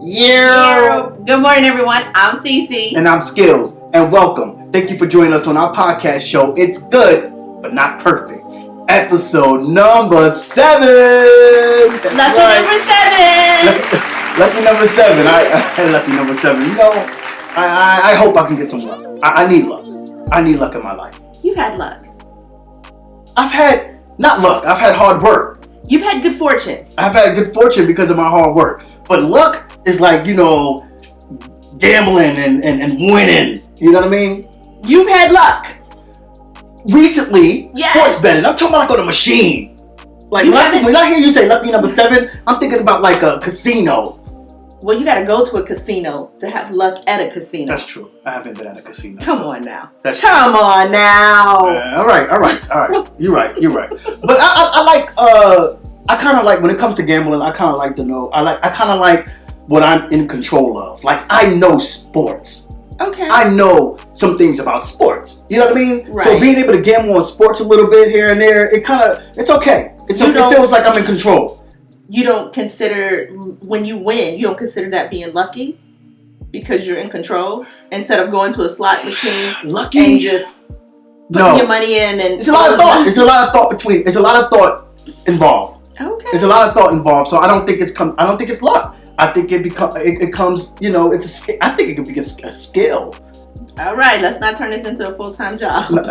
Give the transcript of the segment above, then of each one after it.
Yeah. Good morning, everyone. I'm Cece. And I'm Skills. And welcome. Thank you for joining us on our podcast show. It's good, but not perfect. Episode number 7. Lucky number 7. Lucky number 7. Lucky number 7. You know, I hope I can get some luck. I need luck. I need luck in my life. You've had luck. I've had, not luck, I've had hard work. You've had good fortune. I've had good fortune because of my hard work. But luck is like, you know, gambling and winning. You know what I mean? You've had luck. Recently, yes. Sports betting. I'm talking about like on a machine. Like when I hear you say lucky number 7, I'm thinking about like a casino. Well, you got to go to a casino to have luck at a casino. That's true. I haven't been at a casino. Come on now. Come on now. All right. You're right. But I kind of like when it comes to gambling. I kind of like to know. I kind of like what I'm in control of. Like I know sports. Okay. I know some things about sports. You know what I mean? Right. So being able to gamble on sports a little bit here and there, it's okay. It feels like I'm in control. You don't consider, when you win, you don't consider that being lucky? Because you're in control? Instead of going to a slot machine lucky? And just putting your money in and... It's a lot of thought. It's a lot of thought involved. Okay. There's a lot of thought involved. So I don't think it's luck. I think it comes, you know, I think it could be a skill. All right, let's not turn this into a full-time job. No.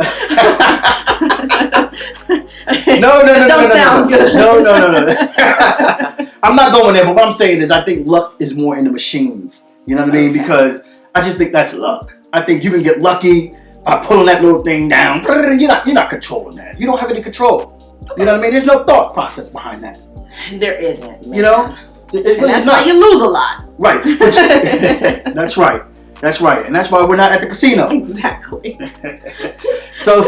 Don't sound good. No. I'm not going there, but what I'm saying is I think luck is more in the machines. You know what I mean? Okay. Because I just think that's luck. I think you can get lucky by pulling that little thing down. You're not controlling that. You don't have any control. Okay. You know what I mean? There's no thought process behind that. There isn't. Man. You know? And that's why you lose a lot. Right. That's right. And that's why we're not at the casino. Exactly. So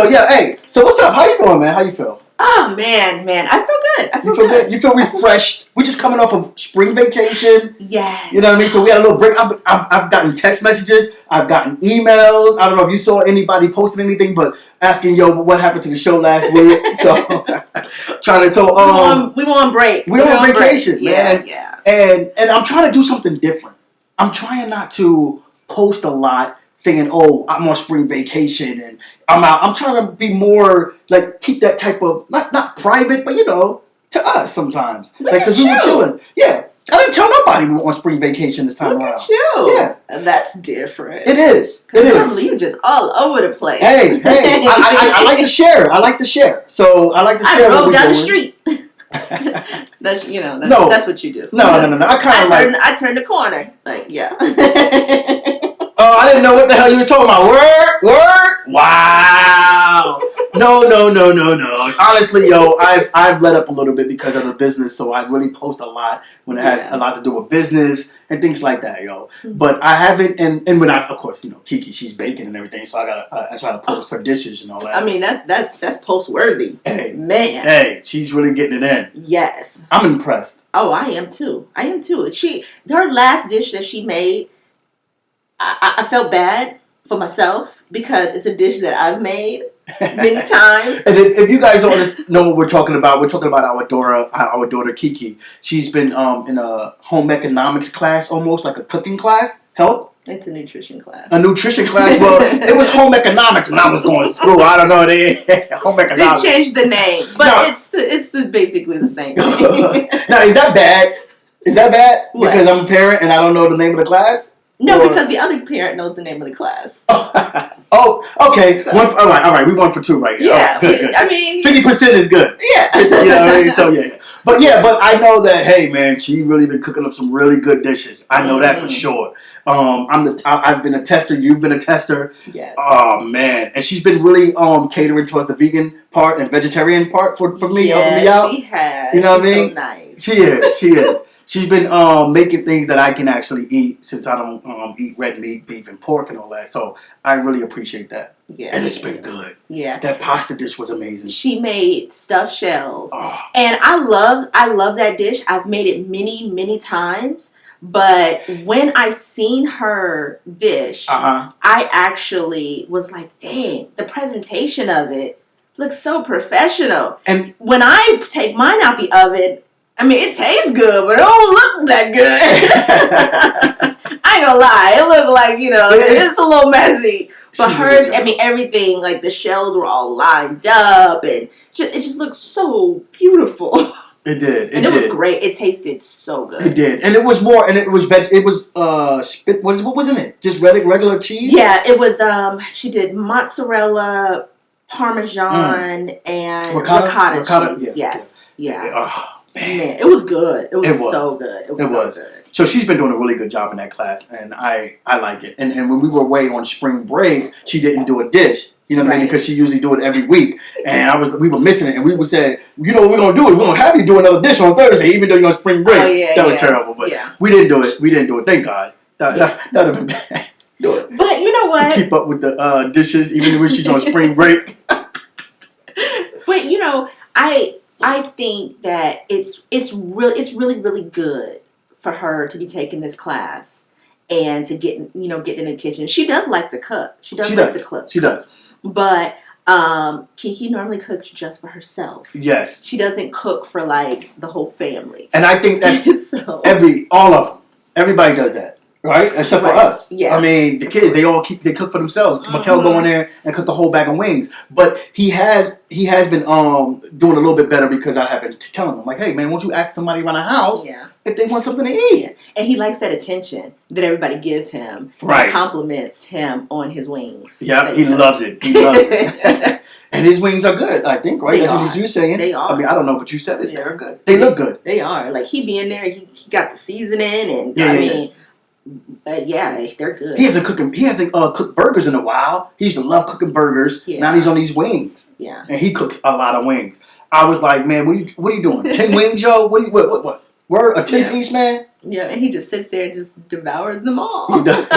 yeah, hey. So what's up? How you doing, man? How you feel? Oh man. I feel good. You feel good? You feel refreshed? We're just coming off of spring vacation. Yes. You know what I mean? So we had a little break. I've gotten text messages. I've gotten emails. I don't know if you saw anybody posting anything, but asking, what happened to the show last week? So we were on break. We were on vacation, man. Yeah. And I'm trying to do something different. I'm trying not to post a lot saying, I'm on spring vacation and I'm out. I'm trying to be more, like, keep that type of, not private, but, you know, to us sometimes. Because we were chilling. Yeah. I didn't tell nobody we were on spring vacation this time around. Look at you. Yeah. And that's different. It is. Normally you're just all over the place. Hey. I like to share. So I like to share. I drove down the street. That's what you do. No. I turned the corner. Like, yeah. Oh, I didn't know what the hell you were talking about. Word. Wow. No. Honestly, I've let up a little bit because of the business, so I really post a lot when it has a lot to do with business and things like that, Mm-hmm. But I haven't, and when of course, Kiki, she's baking and everything, so I try to post her dishes and all that. I mean, that's post worthy. Hey, man. Hey, she's really getting it in. Yes. I'm impressed. Oh, I am too. Her last dish that she made, I felt bad for myself because it's a dish that I've made many times. And if you guys don't know what we're talking about our daughter Kiki. She's been in a home economics class, almost like a cooking class. Health. It's a nutrition class. A nutrition class. Well, it was home economics when I was going to school. I don't know. Home economics. They changed the name, but it's basically the same thing. Now, is that bad? What? Because I'm a parent and I don't know the name of the class? No, because the other parent knows the name of the class. Oh, okay. So, all right. We 1 for 2 right here. Yeah, good. I mean, 50% is good. Yeah. You know what I mean? So yeah. But I know that. Hey, man, she really been cooking up some really good dishes. I know that for sure. I've been a tester. You've been a tester. Yes. Oh man, and she's been really catering towards the vegan part and vegetarian part for me, helping me out. She has. You know what I mean? So nice. She is. She's been making things that I can actually eat since I don't eat red meat, beef, and pork and all that. So I really appreciate that. Yeah. And it's been good. Yeah. That pasta dish was amazing. She made stuffed shells. Oh. And I love that dish. I've made it many, many times. But when I seen her dish, I actually was like, dang, the presentation of it looks so professional. And when I take mine out the oven, I mean, it tastes good, but it don't look that good. I ain't gonna lie. It looked like, it's a little messy. But hers, I mean, everything, like the shells were all lined up, and it just looked so beautiful. It did. It was great. It tasted so good. It did. And it was more, and it was what was in it? Just regular cheese? Yeah, it was, she did mozzarella, Parmesan, and ricotta cheese. Yes. Yeah. Oh, man, it was good. It was so good. It was so good. So she's been doing a really good job in that class, and I like it. And when we were away on spring break, she didn't do a dish. You know what I mean? Because she usually do it every week, and we were missing it, and we would say, you know what we're gonna do? We're gonna have you do another dish on Thursday, even though you're on spring break. Oh, yeah, that was terrible, but we didn't do it. We didn't do it. Thank God. That'd have been bad. Do it. But you know what? To keep up with the dishes, even when she's on spring break. But I think that it's really good for her to be taking this class and to get in the kitchen. She does like to cook. She does like to cook. She does. But Kiki normally cooks just for herself. Yes. She doesn't cook for like the whole family. And I think that's all of them. Everybody does that. Right? Except for us. Yeah. I mean, the kids, they cook for themselves. Mm-hmm. Mikkel go in there and cook the whole bag of wings. But he has been doing a little bit better because I have been telling him, like, hey, man, won't you ask somebody around the house if they want something to eat? Yeah. And he likes that attention that everybody gives him. Right. And compliments him on his wings. Yeah, he loves it. He loves it. And his wings are good, I think, right? That's what you're saying. They are. I mean, I don't know, but you said it. Yeah. They're good. They look good. They are. Like, he be in there, he got the seasoning, and but they're good. He hasn't cooked burgers in a while. He used to love cooking burgers. Yeah. Now he's on these wings. Yeah. And he cooks a lot of wings. I was like, man, what are you doing? 10 wings, Joe? What? We're a 10-piece, man? Yeah, and he just sits there and just devours them all. He does.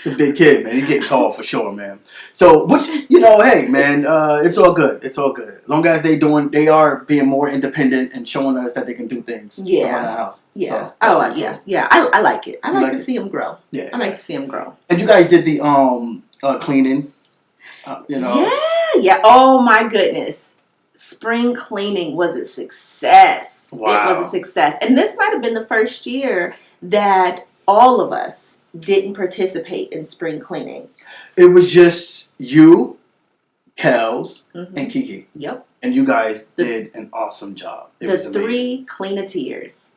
He's a big kid, man. He's getting tall for sure, man. So, hey, man, it's all good. It's all good. As long as they are being more independent and showing us that they can do things around the house. Yeah. So, yeah. I like it. I like to see them grow. Yeah. I like to see them grow. And you guys did the cleaning, Yeah. Oh, my goodness. Spring cleaning was a success. Wow. It was a success. And this might have been the first year that all of us didn't participate in spring cleaning. It was just you, Kels, and Kiki. Yep. And you guys did an awesome job. It was amazing. 3 Cleanatiers.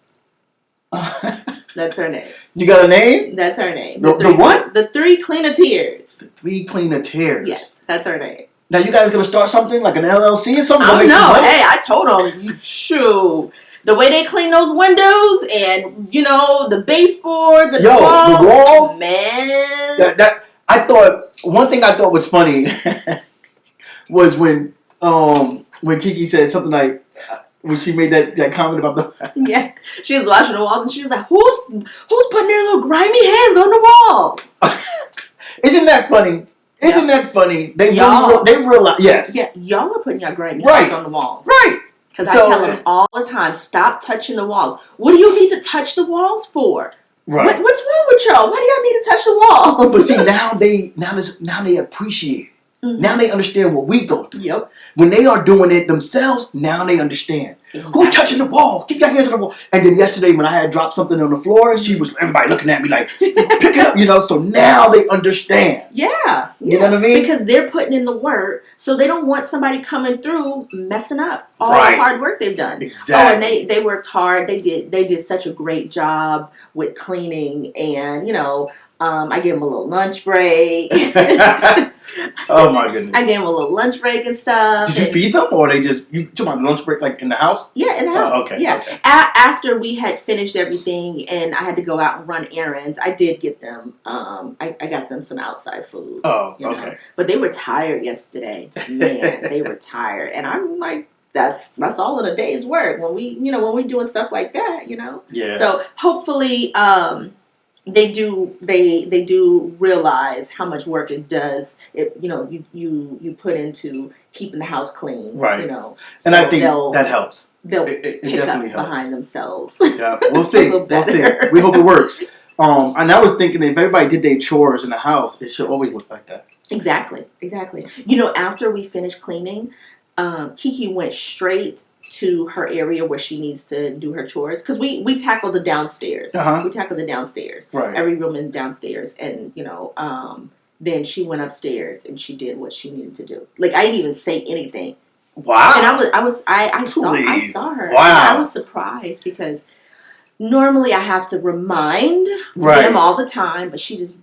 That's her name. You got a name? That's her name. The what? The 3 Cleanatiers. The 3 Cleanatiers. Yes, that's her name. Now you guys gonna start something like an LLC or something? Oh no! Hey, I told them, shoot. The way they clean those windows and, the baseboards and the walls. Man. I thought, one thing I thought was funny was when Kiki said something like, when she made that comment about the... Yeah. She was washing the walls and she was like, who's putting their little grimy hands on the walls? Isn't that funny? Isn't that funny? They realize, yes. Yeah, y'all are putting your grimy hands on the walls. Right. Because I tell them all the time, stop touching the walls. What do you need to touch the walls for? Right. What's wrong with y'all? Why do y'all need to touch the walls? But see, now they appreciate it. Mm-hmm. Now they understand what we go through. Yep. When they are doing it themselves, now they understand. Exactly. Who's touching the wall? Keep your hands on the wall. And then yesterday when I had dropped something on the floor, everybody looking at me like, pick it up, So now they understand. Yeah. You know what I mean? Because they're putting in the work, so they don't want somebody coming through messing up all the hard work they've done. Exactly. Oh, and they worked hard. They did such a great job with cleaning, and I gave them a little lunch break. Oh my goodness! I gave them a little lunch break and stuff. Did you feed them, or you took my lunch break like in the house? Yeah, in the house. Okay. Yeah. Okay. After we had finished everything and I had to go out and run errands, I did get them. I got them some outside food. Oh, okay. But they were tired yesterday. Man, they were tired, and I'm like, that's all in a day's work when we doing stuff like that. Yeah. So hopefully, they do realize how much work it does. You put into keeping the house clean, right? So and I think that helps. They'll it pick definitely up helps. behind themselves. Yeah, we'll see. We'll see. We hope it works. And I was thinking if everybody did their chores in the house, it should always look like that. Exactly. After we finished cleaning, Kiki went straight to her area where she needs to do her chores. Because we tackle the downstairs. We tackle the downstairs. Right. Every room in downstairs. And, then she went upstairs and she did what she needed to do. Like, I didn't even say anything. Wow. And I saw her. Wow. And I was surprised because normally I have to remind them all the time, but she just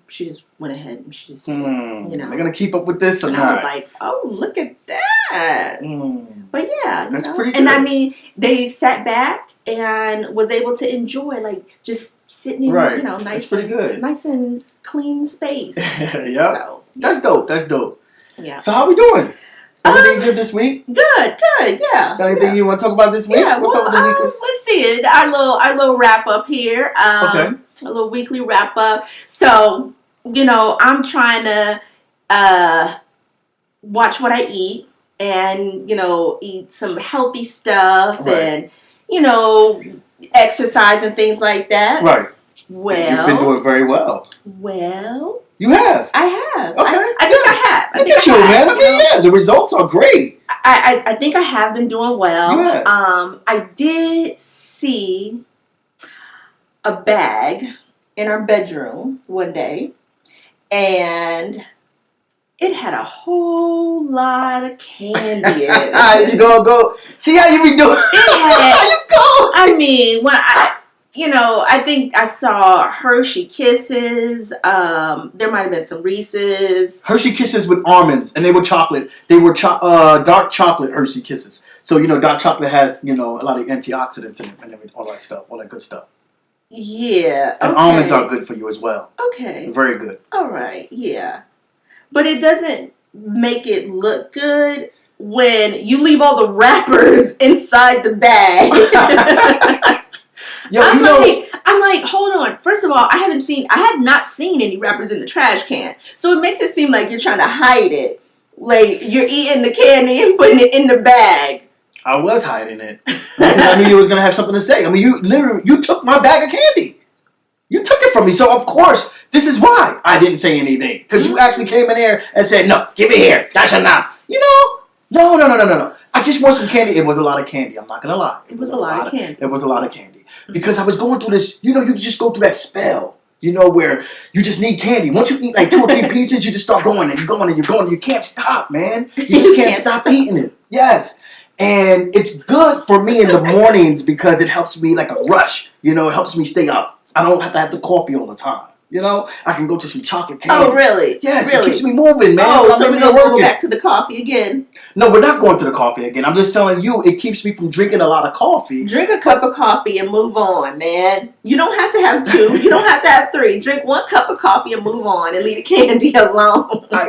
went ahead and she just did it, They're gonna keep up with this or and not? I was like, oh, look at that. But yeah, that's pretty good. And I mean, they sat back and was able to enjoy, like, just sitting in, nice, that's pretty good. Nice and clean space. Yeah, so, that's dope. Yeah. So how we doing? Everything good this week? Good, yeah. Got anything you want to talk about this week? Yeah, What's up with the week? Let's see it. Our little wrap up here. A little weekly wrap up. So, I'm trying to watch what I eat and, eat some healthy stuff and, exercise and things like that. Right. Well, you've been doing very well. Well, you have. I have. Okay. I think I have. Look at you, man. I mean, the results are great. I think I have been doing well. Yeah. I did see a bag in our bedroom one day, and it had a whole lot of candy in it. You go. See how you be doing? How you go? I mean, when I think I saw Hershey Kisses. There might have been some Reese's. Hershey Kisses with almonds, and they were chocolate. They were dark chocolate Hershey Kisses. So, dark chocolate has, a lot of antioxidants in it and all that stuff, all that good stuff. Yeah. And almonds are good for you as well. Okay. Very good. All right. Yeah. But it doesn't make it look good when you leave all the wrappers inside the bag. I'm like, hold on. First of all, I have not seen any wrappers in the trash can. So it makes it seem like you're trying to hide it. Like you're eating the candy and putting it in the bag. I was hiding it. Because I knew you was going to have something to say. I mean, you took my bag of candy. You took it from me. So, of course, this is why I didn't say anything. Because you actually came in here and said, no, give it here. That's enough. No. I just want some candy. It was a lot of candy. I'm not going to lie. It was a lot of candy. It was a lot of candy. Because I was going through this, you just go through that spell, where you just need candy. Once you eat like 2 or 3 pieces, you just start going and you're going and you're going. You can't stop, man. You just can't stop eating it. Yes. And it's good for me in the mornings because it helps me like a rush. It helps me stay up. I don't have to have the coffee all the time. I can go to some chocolate candy. Oh, really? Yes, really? It keeps me moving, man. Oh, so we're going to go back to the coffee again. No, we're not going to the coffee again. I'm just telling you, it keeps me from drinking a lot of coffee. Drink a cup of coffee and move on, man. You don't have to have 2. You don't have to have 3. Drink 1 cup of coffee and move on and leave the candy alone. I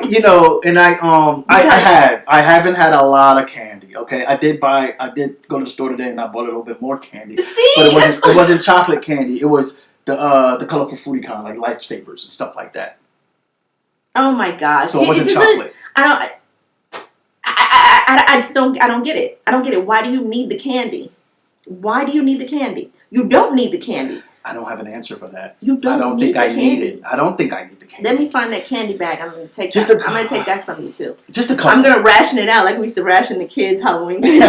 haven't had a lot of candy, okay? I did go to the store today and I bought a little bit more candy. See? But it wasn't chocolate candy. It was the colorful fruity kind, like Lifesavers and stuff like that. Oh my gosh! So it wasn't chocolate. I just don't get it. I don't get it. Why do you need the candy? Why do you need the candy? You don't need the candy. I don't have an answer for that. You don't. I don't think I need it. I don't think I need the candy. Let me find that candy bag. I'm gonna take that. I'm gonna take that from you too. Just a couple. I'm gonna ration it out like we used to ration the kids' Halloween candy.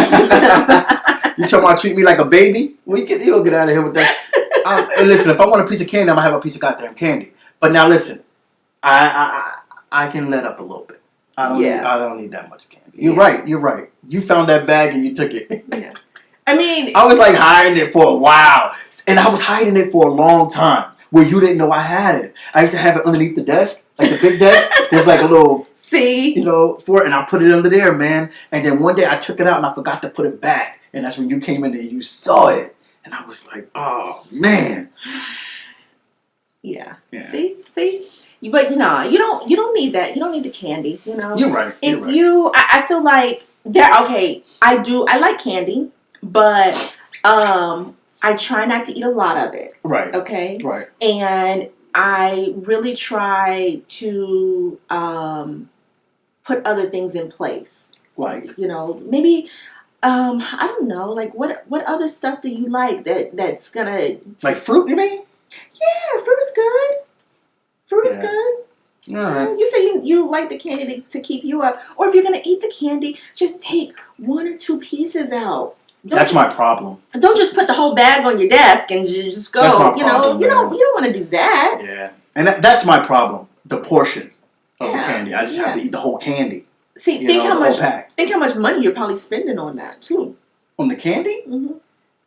You talking about treat me like a baby? You'll get out of here with that. And listen, if I want a piece of candy, I'm gonna have a piece of goddamn candy. But now listen, I can let up a little bit. I don't need that much candy. You're right. You found that bag and you took it. Yeah. I mean, I was like hiding it for a while, and I was hiding it for a long time where you didn't know I had it. I used to have it underneath the desk, like the big desk. There's like a little, for it, and I put it under there, man. And then one day I took it out and I forgot to put it back, and that's when you came in there. You saw it, and I was like, oh man. Yeah. See. But you don't need that. You don't need the candy. You're right. I feel like I like candy, but I try not to eat a lot of it. Right. Okay. Right. And I really try to put other things in place. Like maybe I don't know. Like what other stuff do you like that's gonna like fruit? You mean? Yeah, fruit is good. Fruit is good. All right. You say you like the candy to keep you up. Or if you're going to eat the candy, just take 1 or 2 pieces out. That's my problem. Don't just put the whole bag on your desk and just go. That's my problem, you don't want to do that. Yeah, and that's my problem. The portion of the candy. I just have to eat the whole candy. See, think how much money you're probably spending on that too. On the candy? Mm-hmm.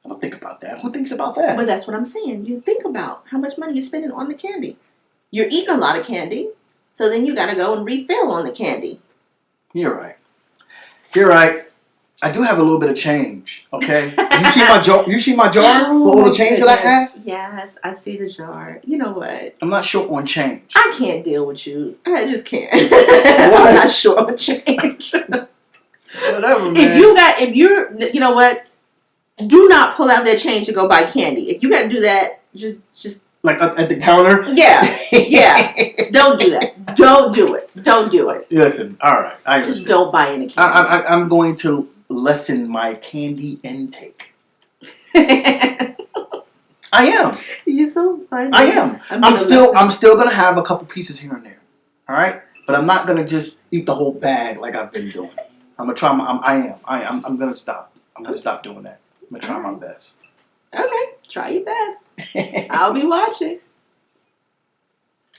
I don't think about that. Who thinks about that? But that's what I'm saying. You think about how much money you're spending on the candy. You're eating a lot of candy, so then you got to go and refill on the candy. You're right. I do have a little bit of change. Okay, you see my jar? You see my jar? Oh, with all the change that I have? Yes, I see the jar. You know what? I'm not short on change. I can't deal with you. I just can't. I'm not short on change. Whatever, man. If you know what? Do not pull out that change to go buy candy. If you got to do that, just like at the counter. Yeah. Don't do that. Don't do it. Listen, all right. I just don't buy any candy. I'm going to lessen my candy intake. I am. You're so funny. I am. I'm still gonna have a couple pieces here and there. All right, but I'm not gonna just eat the whole bag like I've been doing. I'm gonna try. I'm gonna stop. I'm gonna stop doing that. I'm gonna try my best. Okay, try your best. I'll be watching.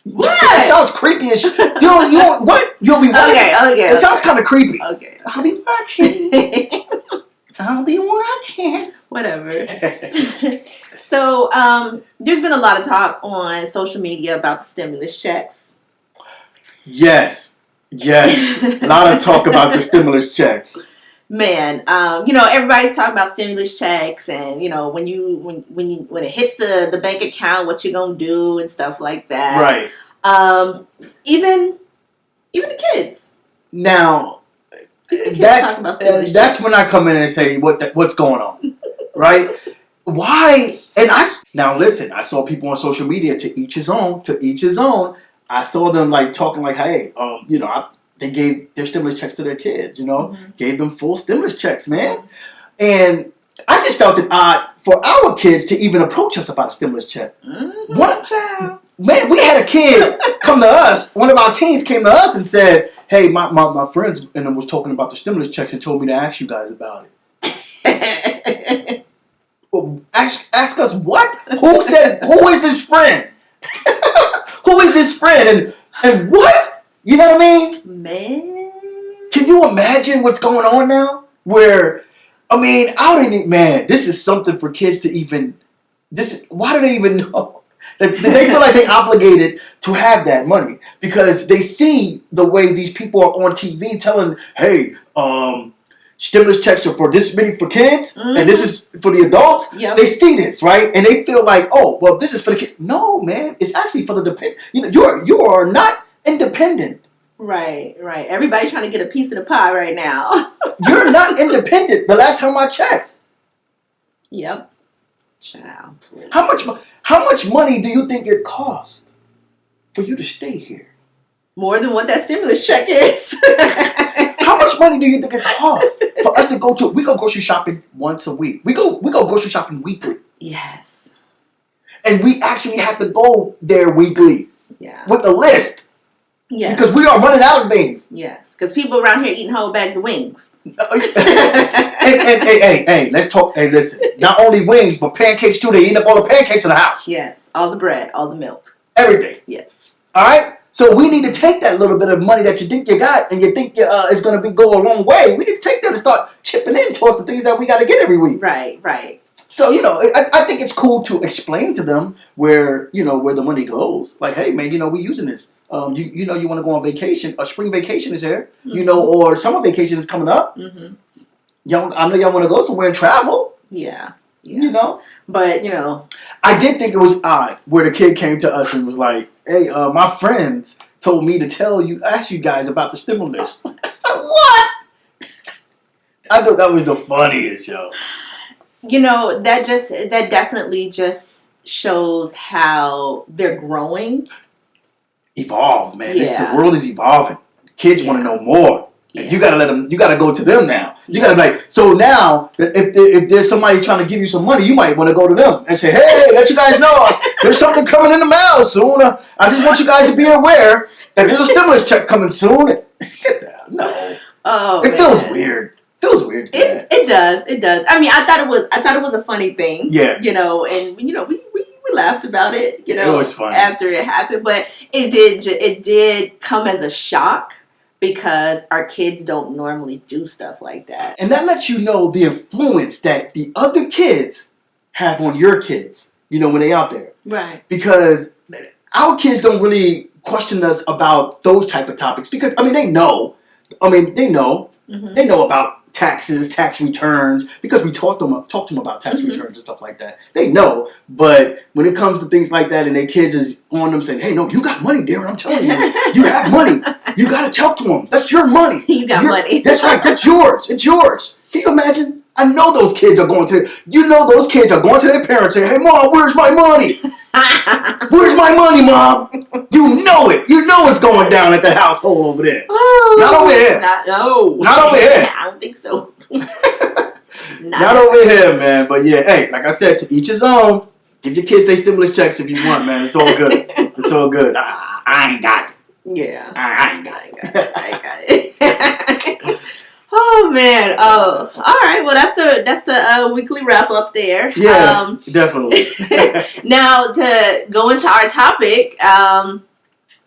What? That sounds creepy as shit. Dude, what? You'll be watching. Okay. It sounds kind of creepy. Okay. I'll be watching. I'll be watching. Whatever. So, there's been a lot of talk on social media about the stimulus checks. Yes. A lot of talk about the stimulus checks. Man, everybody's talking about stimulus checks, and when it hits the bank account, what you gonna do and stuff like that. Right. Even the kids. Now, that's when I come in and say what's going on, right? Why? And now listen. I saw people on social media, to each his own. I saw them like talking like, hey, they gave their stimulus checks to their kids, gave them full stimulus checks, man. And I just felt it odd for our kids to even approach us about a stimulus check. Man, we had a kid come to us, one of our teens came to us and said, hey, my friends and was talking about the stimulus checks and told me to ask you guys about it. Well, ask us what? Who is this friend? Who is this friend? And what? You know what I mean? Man. Can you imagine what's going on now? This is something for kids to even, why do they even know? They feel like they're obligated to have that money because they see the way these people are on TV telling, hey, stimulus checks are for this many for kids and this is for the adults. Yep. They see this, right? And they feel like, oh, well, this is for the kids. No, man, it's actually for the dependent. You are not independent. Right. Everybody's trying to get a piece of the pie right now. You're not independent. The last time I checked. Yep. Child, please. How much money do you think it costs for you to stay here? More than what that stimulus check is. How much money do you think it costs for us to go we go grocery shopping once a week? We go grocery shopping weekly. Yes. And we actually have to go there weekly. Yeah. With a list. Yes. Because we are running out of things. Yes. Because people around here eating whole bags of wings. Hey, let's talk. Hey, listen. Not only wings, but pancakes too. They eat up all the pancakes in the house. Yes. All the bread, all the milk. Everything. Yes. All right? So we need to take that little bit of money that you think you got and you think it's going to go a long way. We need to take that and start chipping in towards the things that we got to get every week. Right. So, I think it's cool to explain to them where the money goes. Like, hey, man, we using this. You want to go on vacation. A spring vacation is here, or summer vacation is coming up. Mm-hmm. I know y'all want to go somewhere and travel. Yeah. But, I did think it was odd where the kid came to us and was like, hey, my friends told me to ask you guys about the stimulus. What? I thought that was the funniest, yo. That definitely just shows how they're growing. Evolve, man. The world is evolving. Kids want to know more. Yeah. You gotta let them. You gotta go to them now. You gotta be like. So now, if there's somebody trying to give you some money, you might want to go to them and say, "Hey, let you guys know there's something coming in the mail soon. I just want you guys to be aware that there's a stimulus check coming soon." Get that? No. Oh, it feels weird. Feels weird. It does. I mean, I thought it was a funny thing. Yeah. You know, and we laughed about it. You know, it was funny after it happened, but it did come as a shock because our kids don't normally do stuff like that. And that lets you know the influence that the other kids have on your kids. You know, when they out there, right? Because our kids don't really question us about those type of topics because they know. They know. Mm-hmm. They know about taxes, tax returns, because we talk to them about tax returns and stuff like that. They know, but when it comes to things like that and their kids is on them saying, hey, no, you got money, Darren, I'm telling you. You have money. You got to talk to them. That's your money. You got money. That's right. That's yours. It's yours. Can you imagine? I know those kids are going to their parents saying, hey, Mom, where's my money? Where's my money, Mom? You know it. You know it's going down at the household over there. Oh, not over here. Not over here. I don't think so. Not over here, man. But yeah, hey, like I said, to each his own. Give your kids their stimulus checks if you want, man. It's all good. It's all good. I ain't got it. Yeah. I ain't got it. Oh man! Oh, all right. Well, that's the weekly wrap up there. Yeah, definitely. Now to go into our topic,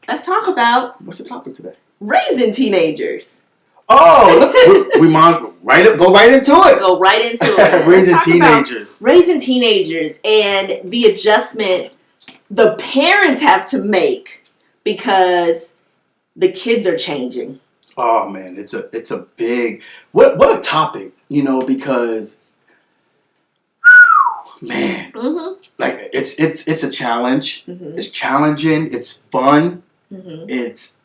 let's talk about what's the topic today? Raising teenagers. Oh, look, we might go right into it. Go right into it. Raising teenagers. Raising teenagers and the adjustment the parents have to make because the kids are changing. Oh man, it's a big what a topic, because man, like it's a challenge. Mm-hmm. It's challenging. It's fun. Mm-hmm. It's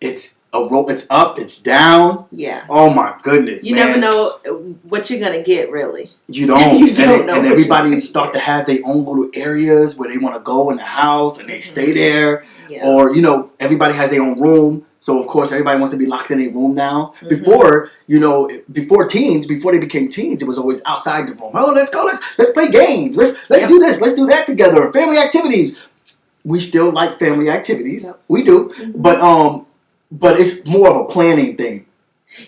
up. It's down. Yeah. Oh my goodness, you man. never know what you're gonna get. Really, you don't. And everybody start to have their own little areas where they want to go in the house and they stay there. Yeah. Or everybody has their own room. So of course everybody wants to be locked in a room now. Mm-hmm. Before they became teens, it was always outside the room. Oh, let's go, let's play games. Let's do this, let's do that together. Family activities. We still like family activities. Yep. We do. Mm-hmm. But it's more of a planning thing.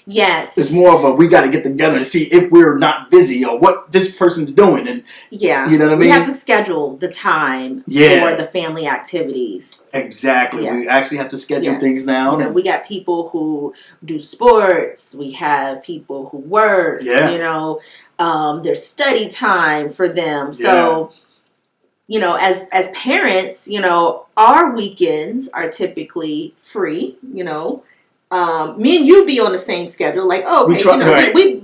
Yes. It's more of a we got to get together to see if we're not busy or what this person's doing. And yeah. You know what I mean? We have to schedule the time for the family activities. Exactly. Yes. We actually have to schedule things now. We got people who do sports. We have people who work. Yeah. There's study time for them. So, as parents, our weekends are typically free, me and you be on the same schedule, like, we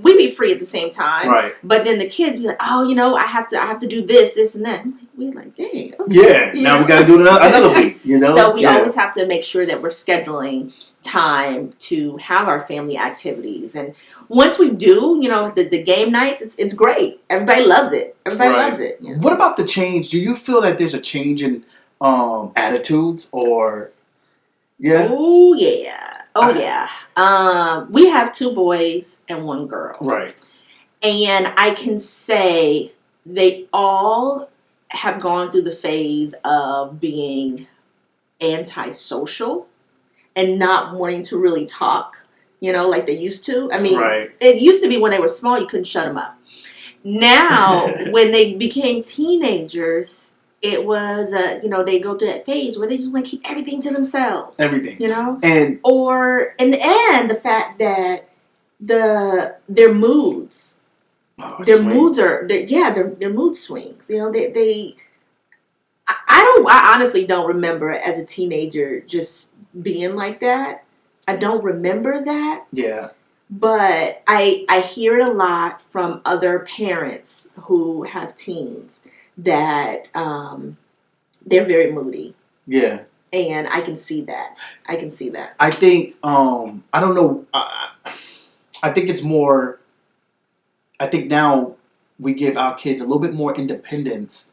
be free at the same time, right? But then the kids be like, I have to do this, and that. We're like, dang, okay. Yeah. Now we got to do another week, So we always have to make sure that we're scheduling time to have our family activities, and once we do, the game nights, it's great. Everybody loves it. Loves it. What about the change? Do you feel that there's a change in attitudes or? Yeah. Oh yeah. Oh, yeah. We have 2 boys and 1 girl. Right. And I can say they all have gone through the phase of being antisocial and not wanting to really talk, like they used to. I mean, It used to be when they were small, you couldn't shut them up. Now, when they became teenagers, it was, they go through that phase where they just want to keep everything to themselves. Everything. And the fact that their moods, their mood swings. I honestly don't remember as a teenager just being like that. I don't remember that. Yeah. But I hear it a lot from other parents who have teens that they're very moody. Yeah. And I can see that. I think, I don't know. I think it's more, I think now we give our kids a little bit more independence.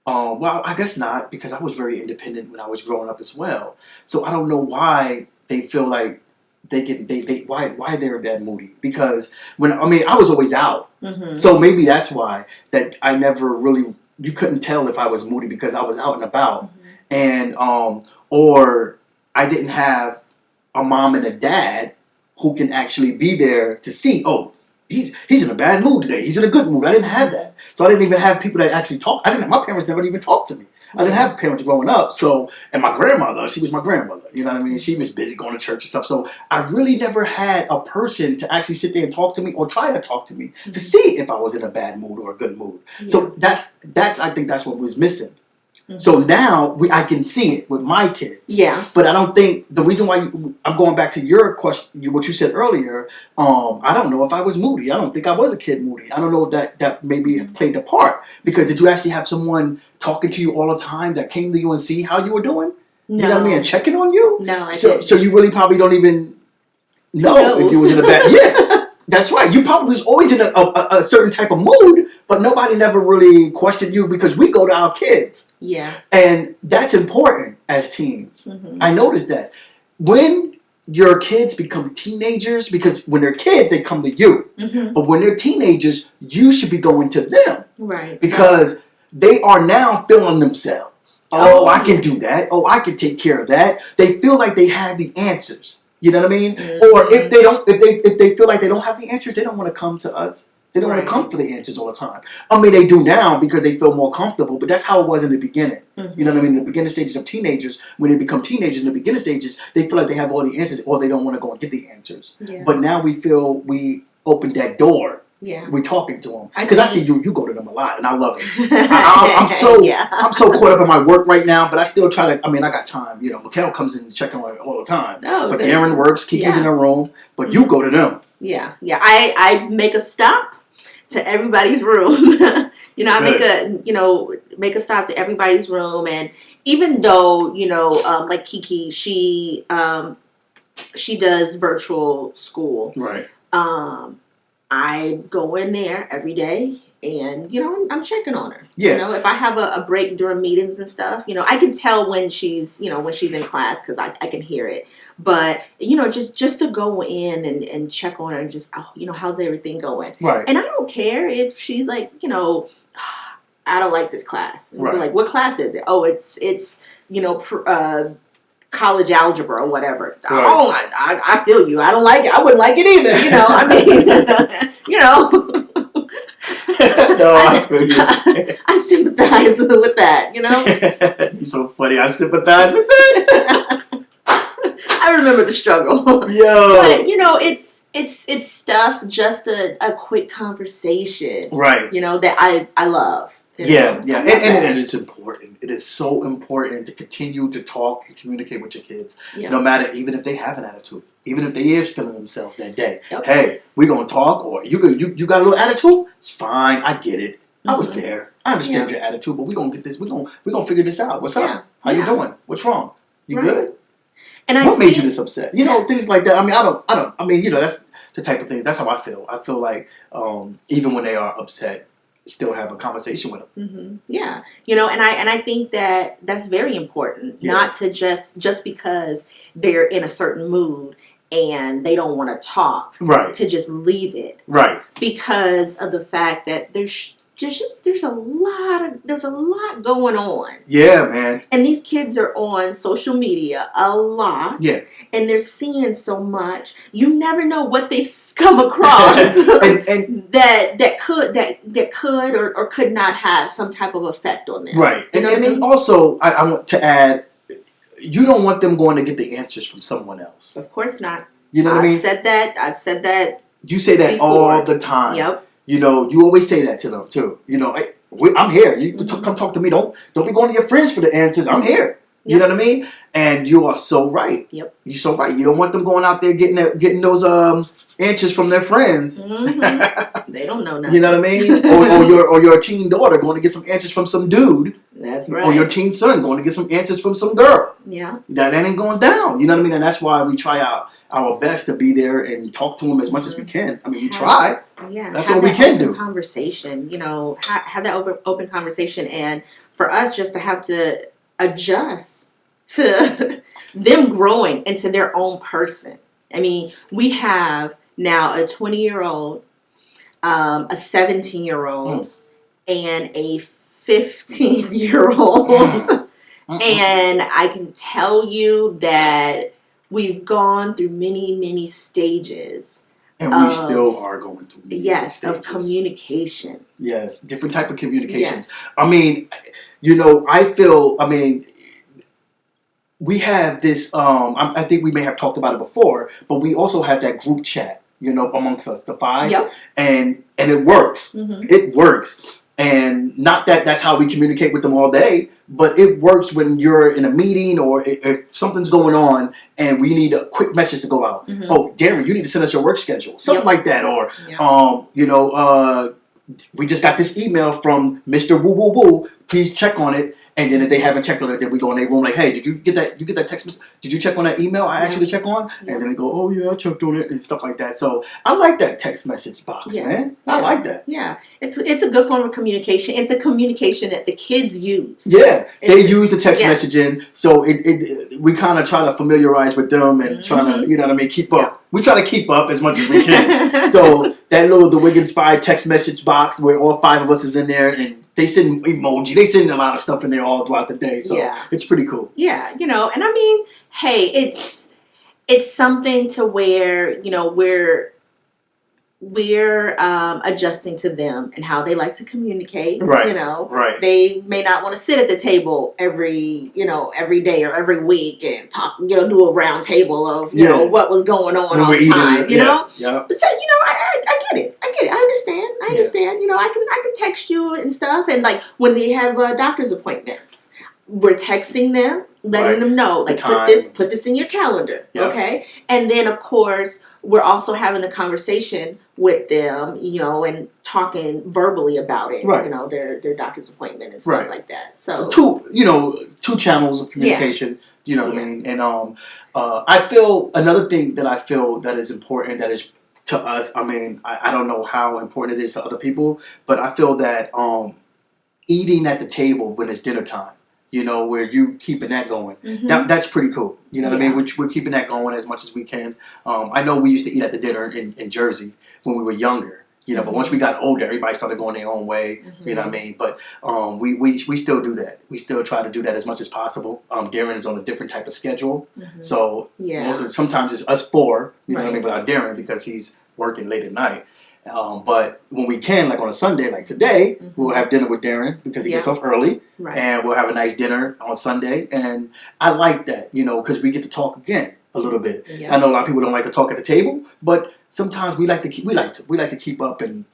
Well, I guess not, because I was very independent when I was growing up as well. So I don't know why they feel like why they're that moody. Because I was always out. Mm-hmm. So maybe that's why that I never really, you couldn't tell if I was moody because I was out and about. Mm-hmm. And, or I didn't have a mom and a dad who can actually be there to see, oh, he's in a bad mood today. He's in a good mood. I didn't have that. So I didn't even have people that actually talk. My parents never even talked to me. I didn't have parents growing up. So, and my grandmother, she was my grandmother. You know what I mean? She was busy going to church and stuff. So I really never had a person to actually sit there and talk to me or try to talk to me to see if I was in a bad mood or a good mood. Yeah. So that's I think that's what was missing. Mm-hmm. So now I can see it with my kids. Yeah. But I don't think the reason why I'm going back to your question, what you said earlier. I don't know if I was moody. I don't think I was a kid moody. I don't know if that maybe played a part, because did you actually have someone talking to you all the time that came to you and see how you were doing? No. You know what I mean? And checking on you? No, I didn't. So you really probably don't even know if you was in a bad. Yeah. That's right. You probably was always in a certain type of mood, but nobody never really questioned you, because we go to our kids. Yeah. And that's important as teens. Mm-hmm. I noticed that. When your kids become teenagers, because when they're kids, they come to you. Mm-hmm. But when they're teenagers, you should be going to them. Right. Because they are now feeling themselves. Oh, I can do that. Oh, I can take care of that. They feel like they have the answers. You know what I mean? Mm-hmm. Or if they feel like they don't have the answers, they don't want to come to us. They don't want to come for the answers all the time. I mean, they do now because they feel more comfortable, but that's how it was in the beginning. Mm-hmm. You know what I mean? In the beginning stages of teenagers, when they become teenagers, in the beginning stages, they feel like they have all the answers, or they don't want to go and get the answers. Yeah. But now we feel we opened that door. Yeah, we're talking to them, because I see you go to them a lot, and I love it. I'm so caught up in my work right now, but I still try to. I mean, I got time. You know, Mikhail comes in and checks on it all the time. No, but Aaron works. Kiki's in her room, but you go to them. Yeah. I make a stop to everybody's room. I make a stop to everybody's room, and even though like Kiki, she does virtual school, right? I go in there every day, and I'm checking on her. Yeah. If I have a break during meetings and stuff, I can tell when she's in class, because I can hear it. But just to go in and check on her and just how's everything going? Right. And I don't care if she's like I don't like this class. Right. Like, what class is it? Oh, it's college algebra or whatever. Right. Oh, I feel you. I don't like it. I wouldn't like it either. I mean, No, I feel you. I sympathize with that. You're so funny. I sympathize with that. I remember the struggle. Yo. But it's stuff. Just a quick conversation. Right. That I love. Yeah. And it's important. It is so important to continue to talk and communicate with your kids, no matter, even if they have an attitude, even if they is feeling themselves that day. Yep. Hey, we're gonna talk, or you got a little attitude. It's fine. I get it. Mm-hmm. I was there. I understand your attitude, but we're gonna get this. We're gonna figure this out. What's up? How you doing? What's wrong? You good? And what made you this upset? Things like that. I mean, I don't. I mean, that's the type of things. That's how I feel. I feel like even when they are upset, still have a conversation with them. Mm-hmm. Yeah. And I think that's very important, not to just because they're in a certain mood and they don't want to talk, right, to just leave it, right, because of the fact that there's a lot going on. Yeah, man. And these kids are on social media a lot. Yeah. And they're seeing so much. You never know what they've come across and that could or could not have some type of effect on them. Right. You know what I mean? And also, I want to add, you don't want them going to get the answers from someone else. Of course not. You know what I mean? I've said that. You say that before. All the time. Yep. You always say that to them too. I'm here. You come talk to me. Don't be going to your friends for the answers. I'm here. Yep. You know what I mean? And you are so right. Yep. You're so right. You don't want them going out there getting those answers from their friends. Mm-hmm. They don't know nothing. You know what I mean? or your teen daughter going to get some answers from some dude. That's right. Or your teen son going to get some answers from some girl. Yeah. That ain't going down. You know what I mean? And that's why we try our best to be there and talk to them as much as we can. I mean, we try. Yeah. That's what we can do. Conversation. Have that open conversation, and for us just to have to adjust to them growing into their own person. I mean, we have now a 20-year-old, a 17-year-old, and a 15-year-old. And I can tell you that we've gone through many stages. And we still are going through many stages. Of communication. Yes, different type of communications. Yes. I mean, I feel, we have this, I think we may have talked about it before, but we also have that group chat, amongst us, the 5. Yep. And it works. Mm-hmm. It works. And not that that's how we communicate with them all day, but it works when you're in a meeting or if something's going on and we need a quick message to go out. Mm-hmm. Oh, Darren, you need to send us your work schedule. Something like that. Or, we just got this email from Mr. Woo Woo Woo. Please check on it. And then if they haven't checked on it, then we go in their room like, hey, did you get that? You get that text message? Did you check on that email I asked you to check on? Yeah. And then they go, oh yeah, I checked on it and stuff like that. So I like that text message box, man. I like that. Yeah, it's a good form of communication. It's the communication that the kids use. Yeah, they use the text messaging, so we kind of try to familiarize with them and trying to, keep up. Yeah. We try to keep up as much as we can. So that the Wiggins 5 text message box where all 5 of us is in there and they send emoji. They send a lot of stuff in there all throughout the day. So it's pretty cool. Yeah, and I mean, hey, it's something to where, we're adjusting to them and how they like to communicate. Right. Right. They may not want to sit at the table every day or every week and talk, do a round table of, what was going on all the time, know? Yeah. But so, I get it. I understand. I understand. I can text you and stuff. And like when we have doctor's appointments, we're texting them, letting them know, like put this in your calendar. Yeah. Okay. And then of course, we're also having a conversation with them, and talking verbally about it, right. Their doctor's appointment and stuff like that. So two channels of communication, what I mean? And I feel another thing that I feel that is important, that is to us, I don't know how important it is to other people, but I feel that eating at the table when it's dinner time, where you keeping that going. Mm-hmm. That's pretty cool. You know what I mean? We're keeping that going as much as we can. I know we used to eat at the dinner in Jersey when we were younger. But once we got older, everybody started going their own way. Mm-hmm. You know what I mean? But we still do that. We still try to do that as much as possible. Darren is on a different type of schedule. Mm-hmm. So sometimes it's us 4, you know what I mean, without Darren because he's working late at night. But when we can, like on a Sunday, like today, we'll have dinner with Darren because he gets off early. Right. And we'll have a nice dinner on Sunday. And I like that, because we get to talk again a little bit. Yeah. I know a lot of people don't like to talk at the table, but sometimes we like to keep up and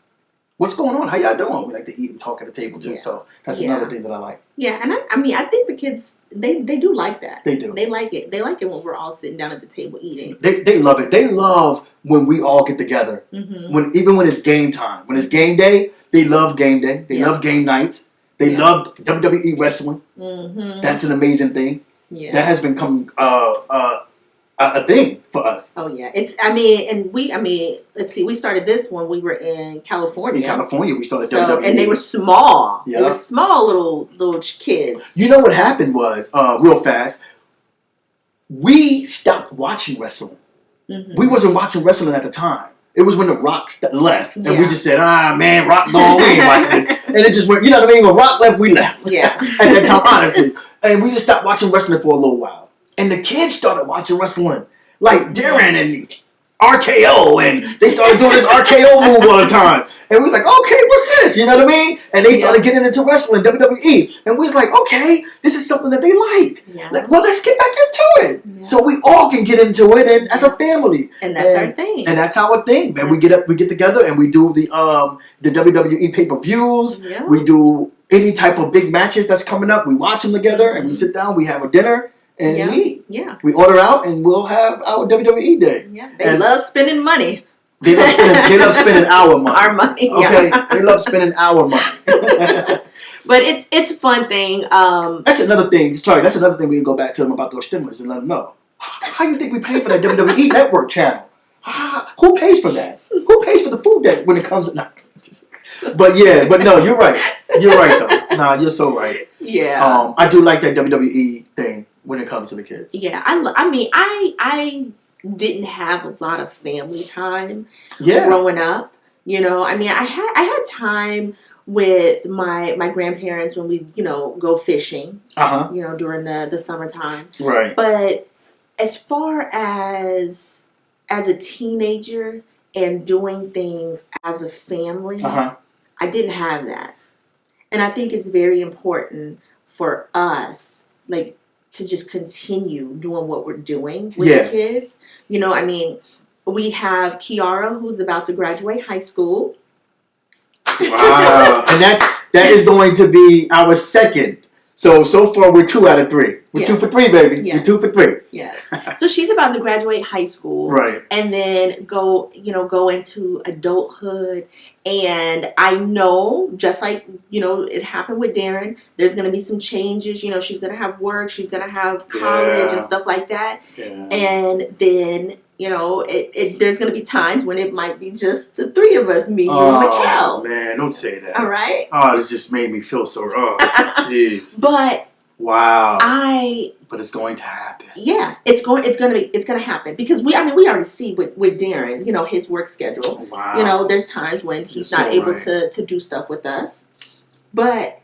what's going on? How y'all doing? We like to eat and talk at the table too. Yeah. So that's another thing that I like. Yeah, and I think the kids they do like that. They do. They like it. They like it when we're all sitting down at the table eating. They love it. They love when we all get together. Mm-hmm. Even when it's game time. When it's game day, they love game day. They love game nights. They love WWE wrestling. Mm-hmm. That's an amazing thing. Yeah. That has become a thing for us. Oh yeah, let's see. We started this when we were in California. In California, we started WWE, and they were small. Yeah. They were small little kids. You know what happened was real fast. We stopped watching wrestling. Mm-hmm. We wasn't watching wrestling at the time. It was when The Rock left, and we just said, man, Rock gone, we ain't watching this. And it just went, you know what I mean? When Rock left, we left. Yeah. At that time, honestly. And we just stopped watching wrestling for a little while. And the kids started watching wrestling. Like Darren and RKO, and they started doing this RKO move all the time. And we was like, okay, what's this? You know what I mean? And they started getting into wrestling, WWE. And we was like, okay, this is something that they like. Yeah. Well, let's get back into it. Yeah. So we all can get into it and as a family. And that's our thing. And that's our thing, man. We get together and we do the WWE pay-per-views. Yeah. We do any type of big matches that's coming up. We watch them together and we sit down, we have a dinner. And we eat. Yeah. We order out and we'll have our WWE day. Yeah. They love spending money. They love spending our money. Our money. Okay. They love spending our money. But it's a fun thing. That's another thing. Sorry, that's another thing we can go back to them about those stimulus and let them know. How you think we pay for that WWE Network channel? Who pays for that? Who pays for the food that when it comes to But no, you're right. You're right though. Nah, you're so right. Yeah. I do like that WWE thing. When it comes to the kids. Yeah, I didn't have a lot of family time growing up. I had time with my grandparents when we, go fishing. During the summertime. Right. But as far as a teenager and doing things as a family, I didn't have that. And I think it's very important for us, like, to just continue doing what we're doing with the kids. You know, I mean, we have Kiara, who's about to graduate high school. Wow. And that is going to be our second. So far we're 2 out of 3. We're 2 for 3, baby. Yes. We're 2 for 3. Yes. So she's about to graduate high school. Right. And then go into adulthood. And I know, just like, it happened with Darren, there's going to be some changes. She's going to have work. She's going to have college and stuff like that. Yeah. And then, there's going to be times when it might be just the 3 of us, me, you, and Mikkel. Oh, man, don't say that. All right? Oh, this just made me feel so wrong. Jeez. But... Wow. But it's going to happen. Yeah, it's going to happen because we already see with Darren, his work schedule. Wow. There's times when he's not able to do stuff with us. But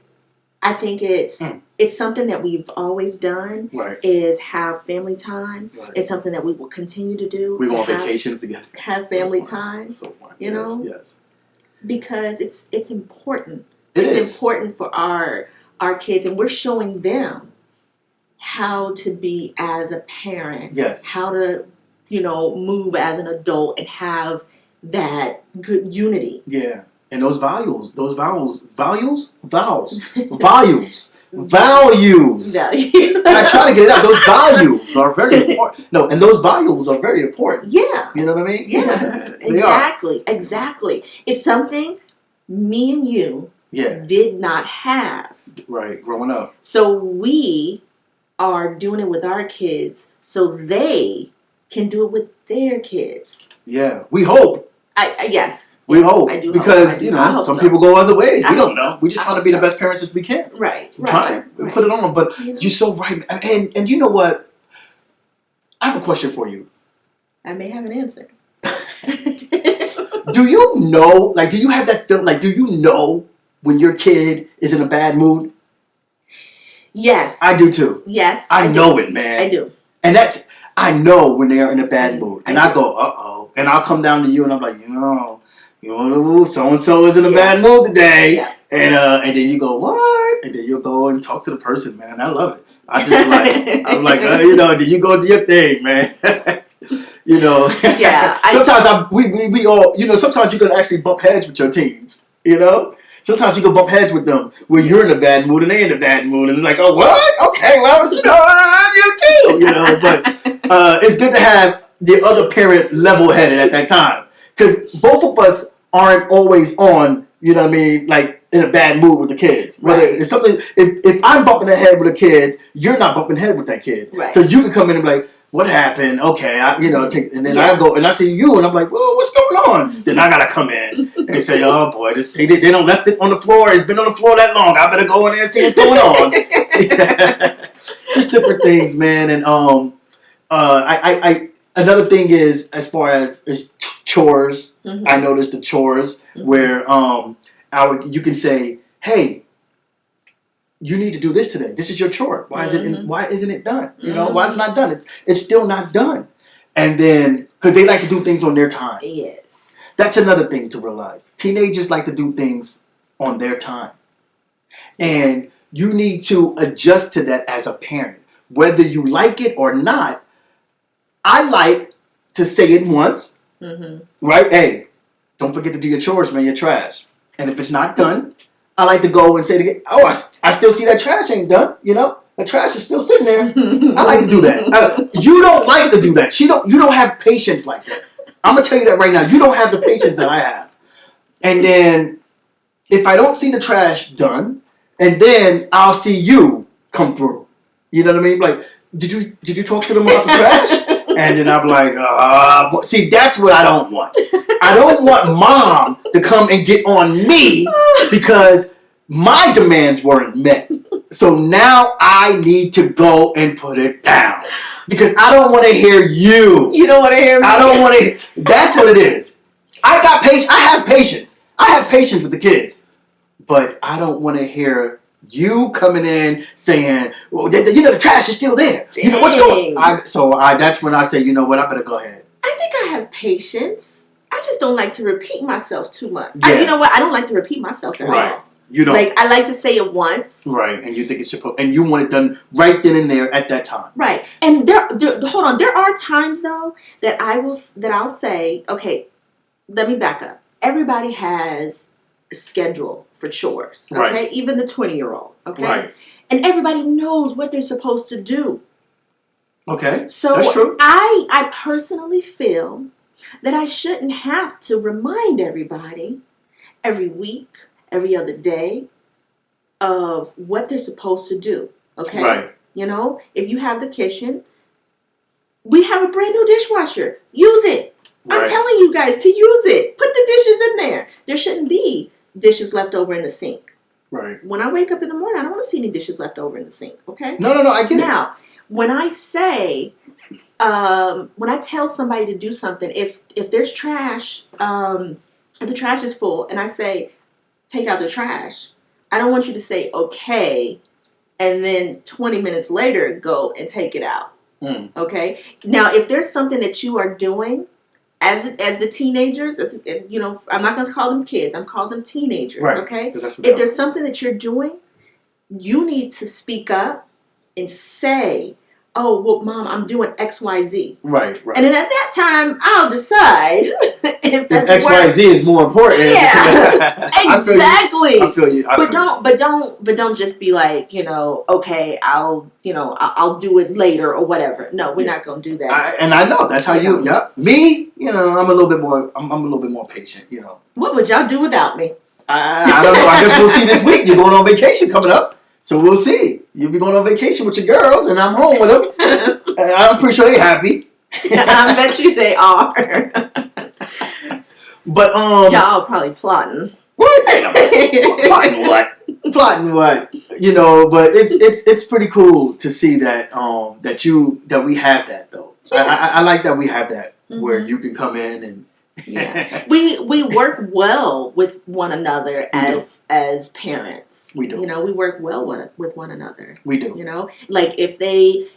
I think it's something that we've always done, is have family time. Right. It's something that we will continue to do. We go on vacations together. Have family time. It's so fun. Yes. Because it's important. It's important for our kids, and we're showing them how to be as a parent. Yes. How to, move as an adult and have that good unity. Yeah. And those values. Values. I try to get it out. Those values are very important. No, and those values are very important. Yeah. You know what I mean? Yeah. Exactly. It's something me and you did not have. Right, growing up. So we are doing it with our kids so they can do it with their kids. Yeah, we hope. Yes. We hope. I do because, some people go other ways. We don't know. We're just trying to be the best parents as we can. Right. Trying. We put it on them. But you're so right. And you know what? I have a question for you. I may have an answer. Do you know, do you have that feeling, do you know when your kid is in a bad mood? Yes. I do too. Yes. I know it, man. I do. And I know when they are in a bad mood. And I go, uh-oh. And I'll come down to you and I'm like, so-and-so is in a bad mood today. Yeah. And then you go, what? And then you'll go and talk to the person, man. I love it. I just I'm like, then you go do your thing, man. Yeah. Sometimes we all, sometimes you can actually bump heads with your teens, Sometimes you can bump heads with them where you're in a bad mood and they're in a bad mood. And it's like, oh, what? Okay, well, you too. But it's good to have the other parent level-headed at that time. Because both of us aren't always on, in a bad mood with the kids. Whether it's something, if I'm bumping head with a kid, you're not bumping head with that kid. Right. So you can come in and be like, what happened? Okay, I go and I see you and I'm like, well, what's going on? Then I gotta come in and say, oh boy, they don't left it on the floor. It's been on the floor that long. I better go in there and see what's going on. Just different things, man. And I another thing is as far as chores. Mm-hmm. I noticed the chores where you can say, hey, you need to do this today. This is your chore. Why isn't it done? Why it's not done? It's still not done. And then, because they like to do things on their time. Yes. That's another thing to realize. Teenagers like to do things on their time. And you need to adjust to that as a parent. Whether you like it or not, I like to say it once. Mm-hmm. Right? Hey, don't forget to do your chores, man. You're trash. And if it's not done, I like to go and say it again. Oh, I still see that trash ain't done. The trash is still sitting there. I like to do that. You don't like to do that. You don't have patience like that. I'm gonna tell you that right now. You don't have the patience that I have. And then if I don't see the trash done, and then I'll see you come through. You know what I mean? Like, did you talk to them about the trash? And then I'm like, see, that's what I don't want. I don't want mom to come and get on me because my demands weren't met. So now I need to go and put it down. Because I don't want to hear you. You don't want to hear me? I don't want to. That's what it is. I have patience. I have patience with the kids. But I don't want to hear You coming in saying, well, the trash is still there. Dang. You know, what's going on? That's when I say, you know what, I better go ahead. I think I have patience. I just don't like to repeat myself too much. Yeah. You know what? I don't like to repeat myself at all. You don't. Like, I like to say it once. Right. And you think it's supposed, and you want it done right then and there at that time. Right. And hold on. There are times though that I'll say, okay, let me back up. Everybody has a schedule for chores. Okay. Right. Even the 20-year-old. Okay. Right. And everybody knows what they're supposed to do. Okay. So that's true. I personally feel that I shouldn't have to remind everybody every week, every other day of what they're supposed to do. Okay? Right. You know, if you have the kitchen, we have a brand new dishwasher. Use it. Right. I'm telling you guys to use it. Put the dishes in there. There shouldn't be dishes left over in the sink. Right. When I wake up in the morning, I don't want to see any dishes left over in the sink. Okay? No, I get it. Now, when I say, when I tell somebody to do something, if there's trash, if the trash is full, and I say, take out the trash, I don't want you to say, okay, and then 20 minutes later, go and take it out. Mm. Okay? Now, if there's something that you are doing, as the teenagers, you know, I'm not going to call them kids, I'm calling them teenagers, right. Okay? If there's something that you're doing, you need to speak up and say, oh, well, Mom, I'm doing X, Y, Z. Right. And then at that time, I'll decide if X, Y, Z is more important. Yeah, exactly. I feel you. But don't just be like, you know, okay, I'll do it later or whatever. No, we're not gonna do that. And I know that's how you. Yeah, me. You know, I'm a little bit more. I'm a little bit more patient. You know. What would y'all do without me? I don't know. I guess we'll see this week. You're going on vacation coming up. So we'll see. You'll be going on vacation with your girls, and I'm home with them. I'm pretty sure they're happy. I bet you they are. But y'all probably plotting. What? Plotting what? Plotting what? You know, but it's pretty cool to see that that we have that though. Yeah. I like that we have that where you can come in and. Yeah, we work well with one another as parents. We do. You know, we work well with one another. We do. You know, like if they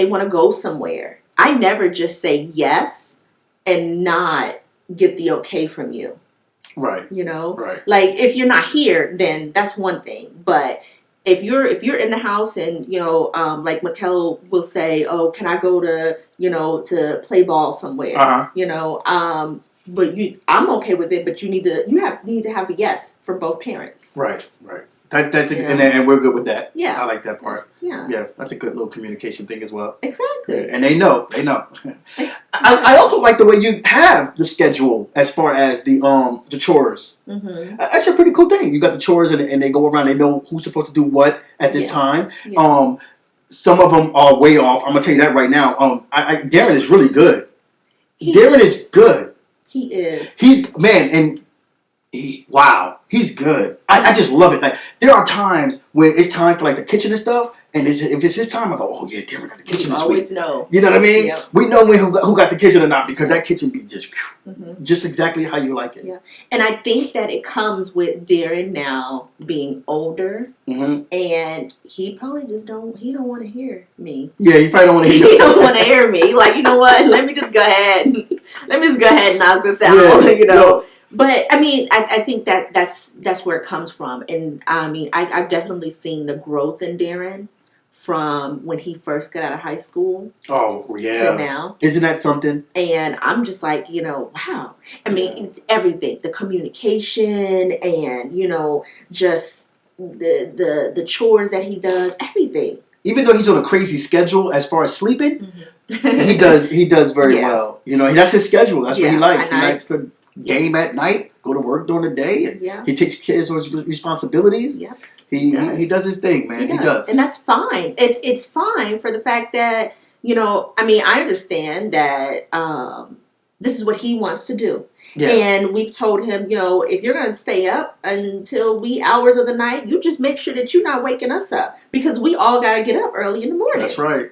want to go somewhere, I never just say yes and not get the okay from you. Right. You know, right. Like if you're not here, then that's one thing. But if you're in the house and, you know, like Mikkel will say, oh, can I go to, you know, to play ball somewhere? Uh-huh. You know, but I'm okay with it. But you need to have a yes from both parents. Right. That's and we're good with that. Yeah, I like that part. Yeah, that's a good little communication thing as well. Exactly. Yeah, and they know. I also like the way you have the schedule as far as the chores. Mm-hmm. That's a pretty cool thing. You got the chores and they go around. They know who's supposed to do what at this time. Yeah. Some of them are way off. I'm gonna tell you that right now. Darren is really good. Darren is good. He is. He's man and. He's good. I just love it. Like there are times when it's time for like the kitchen and stuff, and if it's his time, I go, oh yeah, damn, we got the kitchen this week. Always know. You know what I mean? Yep. We know who got the kitchen or not because that kitchen be just exactly how you like it. Yeah, and I think that it comes with Darren now being older, and he probably just don't want to hear me. Yeah, he probably don't want to hear. He don't want to hear me. Like, you know what? Let me just go ahead and knock this out. Yeah, you know. No. But I mean, I think that's where it comes from, and I mean, I've definitely seen the growth in Darren from when he first got out of high school. Oh yeah, to now. Isn't that something? And I'm just like, you know, wow. I mean, everything, the communication, and you know, just the chores that he does, everything. Even though he's on a crazy schedule as far as sleeping, he does very well. You know, that's his schedule. That's what he likes. He likes to game at night, go to work during the day, and he takes care of his responsibilities. Yeah, he does his thing, man. He does, and that's fine. It's fine for the fact that, you know, I mean, I understand that this is what he wants to do. Yeah. And we've told him, you know, if you're going to stay up until wee hours of the night, you just make sure that you're not waking us up, because we all got to get up early in the morning. That's right.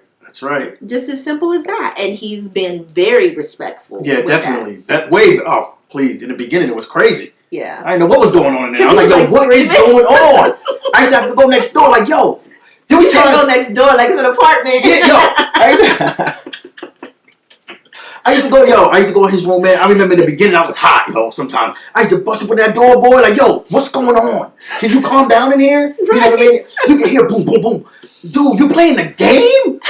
Just as simple as that. And he's been very respectful. Yeah, definitely. That way off. Please, in the beginning, it was crazy. Yeah. I didn't know what was going on in there. I was like, yo, like what is going on? I used to have to go next door, like, yo. They was trying to go next door like it's an apartment. Yeah, I used to go in his room, man. I remember in the beginning I was hot, yo, sometimes. I used to bust up with that door, boy, like, yo, what's going on? Can you calm down in here? You know what I mean? You can hear boom, boom, boom. Dude, you playing the game?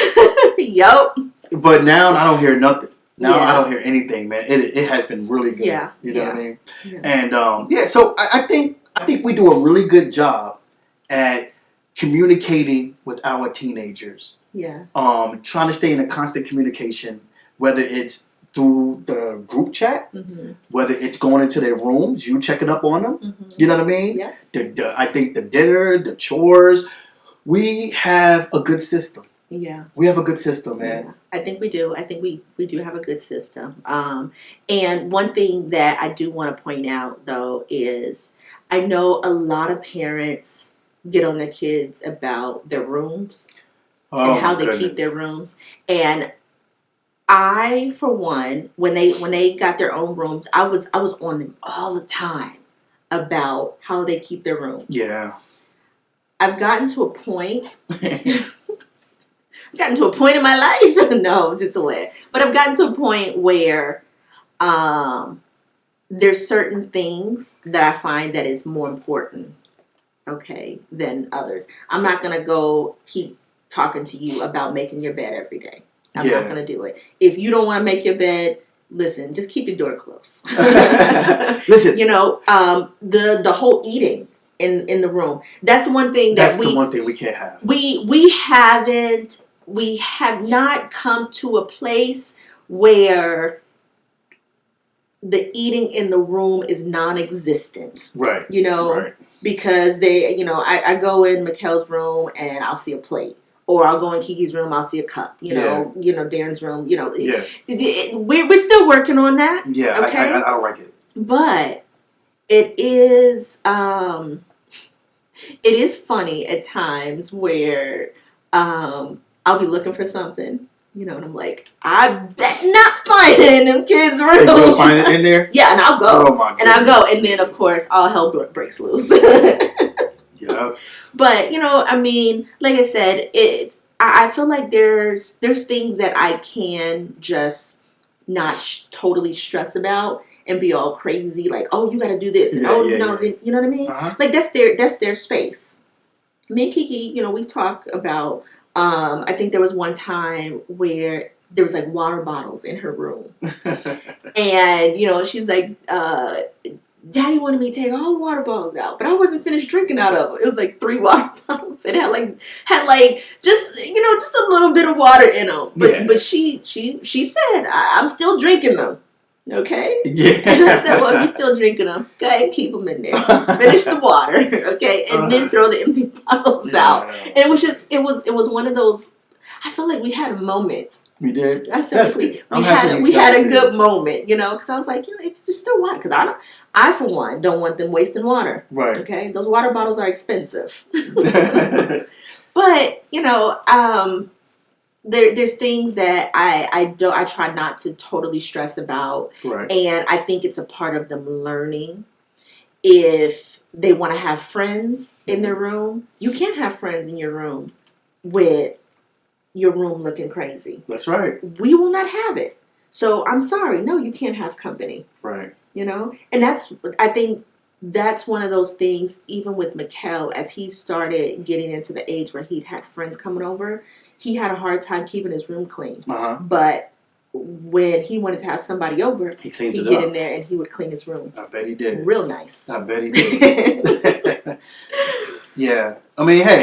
Yup. But now I don't hear nothing. Now I don't hear anything, man. It has been really good. Yeah. You know what I mean? Yeah. And so I think we do a really good job at communicating with our teenagers. Yeah. Trying to stay in a constant communication, whether it's through the group chat, whether it's going into their rooms, you checking up on them. You know what I mean? Yeah. I think the dinner, the chores, we have a good system. Yeah. We have a good system, man. Yeah, I think we do. I think we do have a good system. And one thing that I do want to point out, though, is I know a lot of parents get on their kids about their rooms and how they keep their rooms. And I, for one, when they got their own rooms, I was on them all the time about how they keep their rooms. Yeah. I've gotten to a point. I've gotten to a point in my life. No, just a little. But I've gotten to a point where there's certain things that I find that is more important, okay, than others. I'm not going to go keep talking to you about making your bed every day. I'm not going to do it. If you don't want to make your bed, listen, just keep your door closed. Listen. You know, the whole eating in the room. That's one thing that's the one thing we can't have. We have not come to a place where the eating in the room is non-existent. Right. You know, because I go in Mikkel's room and I'll see a plate. Or I'll go in Kiki's room, I'll see a cup. You know, Darren's room, we're still working on that. Yeah, okay? I don't like it. But it is funny at times where I'll be looking for something, and I'm like, I bet not find it in them kids' room. You'll find it in there? Yeah, and I'll go. Oh my goodness. And I'll go, and then of course all hell breaks loose. Yeah. But I mean, like I said, I feel like there's things that I can just not totally stress about and be all crazy, like, oh, you got to do this, and you know what I mean? Uh-huh. Like that's their space. Me and Kiki, we talk about. I think there was one time where there was like water bottles in her room, and she's like, Daddy wanted me to take all the water bottles out, but I wasn't finished drinking out of them. It was like 3 water bottles. It had just a little bit of water in them. But she said, I'm still drinking them. Okay? Yeah. And I said, well, if you're still drinking them, go ahead and keep them in there. Finish the water, okay? And then throw the empty bottles out. And it was one of those, I feel like we had a moment. We did? I feel like we had a good moment, because I was like, if there's still water, because I, for one, don't want them wasting water. Right. Okay? Those water bottles are expensive. But, there's things that I try not to totally stress about. Right. And I think it's a part of them learning. If they want to have friends in their room, you can't have friends in your room with your room looking crazy. That's right. We will not have it. So I'm sorry. No, you can't have company. Right. And I think that's one of those things, even with Mikkel, as he started getting into the age where he'd had friends coming over, he had a hard time keeping his room clean. Uh-huh. But when he wanted to have somebody over, he'd get in there and he would clean his room. I bet he did. Real nice. I bet he did. Yeah. I mean, hey.